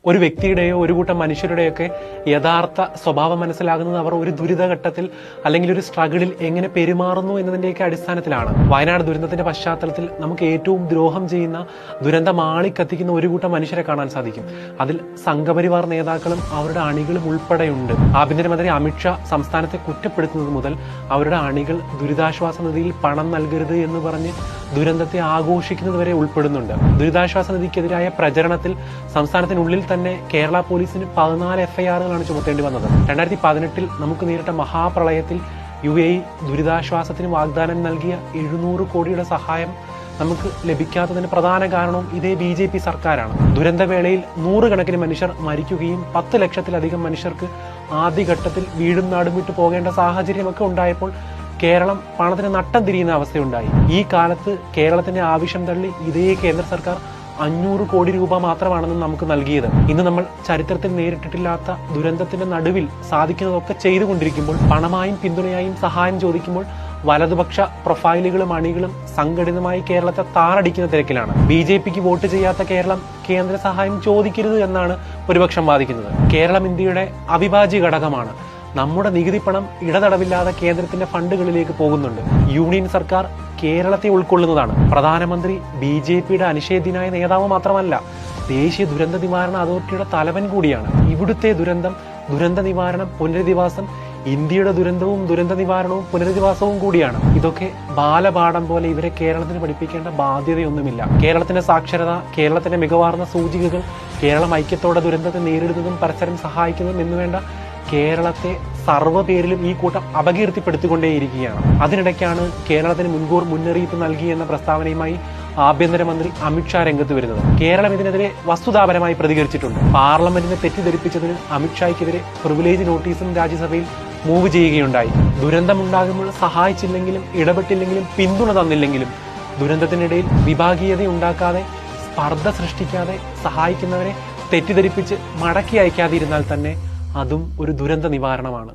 ഒരു വ്യക്തിയുടെയോ ഒരു കൂട്ടം മനുഷ്യരുടെയൊക്കെ യഥാർത്ഥ സ്വഭാവം മനസ്സിലാകുന്നത് അവർ ഒരു ദുരിതഘട്ടത്തിൽ അല്ലെങ്കിൽ ഒരു സ്ട്രഗിളിൽ എങ്ങനെ പെരുമാറുന്നു എന്നതിന്റെയൊക്കെ അടിസ്ഥാനത്തിലാണ്. വയനാട് ദുരന്തത്തിന്റെ പശ്ചാത്തലത്തിൽ നമുക്ക് ഏറ്റവും ദ്രോഹം ചെയ്യുന്ന, ദുരന്തം ആളിക്കത്തിക്കുന്ന ഒരു കൂട്ടം മനുഷ്യരെ കാണാൻ സാധിക്കും. അതിൽ സംഘപരിവാർ നേതാക്കളും അവരുടെ അണികളും ഉൾപ്പെടെയുണ്ട്. ആഭ്യന്തരമന്ത്രി അമിത്ഷാ സംസ്ഥാനത്തെ കുറ്റപ്പെടുത്തുന്നത് മുതൽ അവരുടെ അണികൾ ദുരിതാശ്വാസ നിധിയിൽ പണം നൽകരുത് എന്ന് പറഞ്ഞ് ദുരന്തത്തെ ആഘോഷിക്കുന്നത് വരെ ഉൾപ്പെടുന്നുണ്ട്. ദുരിതാശ്വാസ നിധിക്കെതിരായ പ്രചരണത്തിൽ സംസ്ഥാനത്തിനുള്ളിൽ തന്നെ കേരള പോലീസിന് 14 എഫ്ഐആറുകളാണ് ചുമത്തേണ്ടി വന്നത്. 2018 നമുക്ക് നേരിട്ട മഹാപ്രളയത്തിൽ UAE ദുരിതാശ്വാസത്തിന് വാഗ്ദാനം നൽകിയ 700 കോടിയുടെ സഹായം നമുക്ക് ലഭിക്കാത്തതിന് പ്രധാന കാരണം ഇതേ BJP സർക്കാരാണ്. ദുരന്തവേളയിൽ 100 കണക്കിന് മനുഷ്യർ മരിക്കുകയും 10 ലക്ഷത്തിലധികം മനുഷ്യർക്ക് ആദ്യഘട്ടത്തിൽ വീടും നാടും വിട്ടു പോകേണ്ട സാഹചര്യമൊക്കെ ഉണ്ടായപ്പോൾ കേരളം പണത്തിന് നട്ടം തിരിയുന്ന അവസ്ഥയുണ്ടായി. ഈ കാലത്ത് കേരളത്തിന്റെ ആവശ്യം തള്ളി ഇതേ കേന്ദ്ര സർക്കാർ 500 കോടി രൂപ മാത്രമാണെന്ന് നമുക്ക് നൽകിയത്. ഇന്ന് നമ്മൾ ചരിത്രത്തിൽ നേരിട്ടിട്ടില്ലാത്ത ദുരന്തത്തിന്റെ നടുവിൽ സാധിക്കുന്നതൊക്കെ ചെയ്തുകൊണ്ടിരിക്കുമ്പോൾ, പണമായും പിന്തുണയായും സഹായം ചോദിക്കുമ്പോൾ വലതുപക്ഷ പ്രൊഫൈലുകളും അണികളും സംഘടിതമായി കേരളത്തെ താറടിക്കുന്ന തിരക്കിലാണ്. BJPക്ക് വോട്ട് ചെയ്യാത്ത കേരളം കേന്ദ്ര സഹായം ചോദിക്കരുത് എന്നാണ് പ്രതിപക്ഷം വാദിക്കുന്നത്. കേരളം ഇന്ത്യയുടെ അവിഭാജ്യ ഘടകമാണ്. നമ്മുടെ നികുതി പണം ഇടതടവില്ലാതെ കേന്ദ്രത്തിന്റെ ഫണ്ടുകളിലേക്ക് പോകുന്നുണ്ട്. യൂണിയൻ സർക്കാർ കേരളത്തെ ഉൾക്കൊള്ളുന്നതാണ്. പ്രധാനമന്ത്രി BJPയുടെ അനിഷേധ്യനായ നേതാവ് മാത്രമല്ല, ദേശീയ ദുരന്ത നിവാരണ അതോറിറ്റിയുടെ തലവൻ കൂടിയാണ്. ഇവിടുത്തെ ദുരന്ത നിവാരണം, പുനരധിവാസം ഇന്ത്യയുടെ ദുരന്തവും ദുരന്ത നിവാരണവും പുനരധിവാസവും കൂടിയാണ്. ഇതൊക്കെ ബാലപാഠം പോലെ ഇവരെ കേരളത്തിന് പഠിപ്പിക്കേണ്ട ബാധ്യതയൊന്നുമില്ല. കേരളത്തിന്റെ സാക്ഷരത, കേരളത്തിന്റെ മികവാർന്ന സൂചികകൾ, കേരളം ഐക്യത്തോടെ ദുരന്തത്തെ നേരിടുന്നതും പരസ്പരം സഹായിക്കുന്നതും എന്നുവേണ്ട കേരളത്തെ സർവ്വ പേരിലും ഈ കൂട്ടം അപകീർത്തിപ്പെടുത്തിക്കൊണ്ടേയിരിക്കുകയാണ്. അതിനിടയ്ക്കാണ് കേരളത്തിന് മുൻകൂർ മുന്നറിയിപ്പ് നൽകി എന്ന പ്രസ്താവനയുമായി ആഭ്യന്തരമന്ത്രി അമിത്ഷാ രംഗത്ത് വരുന്നത്. കേരളം ഇതിനെതിരെ വസ്തുതാപരമായി പ്രതികരിച്ചിട്ടുണ്ട്. പാർലമെന്റിനെ തെറ്റിദ്ധരിപ്പിച്ചതിന് അമിത്ഷായ്ക്കെതിരെ പ്രിവിലേജ് നോട്ടീസും രാജ്യസഭയിൽ മൂവ് ചെയ്യുകയുണ്ടായി. ദുരന്തമുണ്ടാകുമ്പോൾ സഹായിച്ചില്ലെങ്കിലും ഇടപെട്ടില്ലെങ്കിലും പിന്തുണ തന്നില്ലെങ്കിലും ദുരന്തത്തിനിടയിൽ വിഭാഗീയത ഉണ്ടാക്കാതെ, സ്പർദ്ധ സൃഷ്ടിക്കാതെ സഹായിക്കുന്നവരെ തെറ്റിദ്ധരിപ്പിച്ച് മടക്കി അയക്കാതിരുന്നാൽ തന്നെ അതും ഒരു ദുരന്ത നിവാരണമാണ്.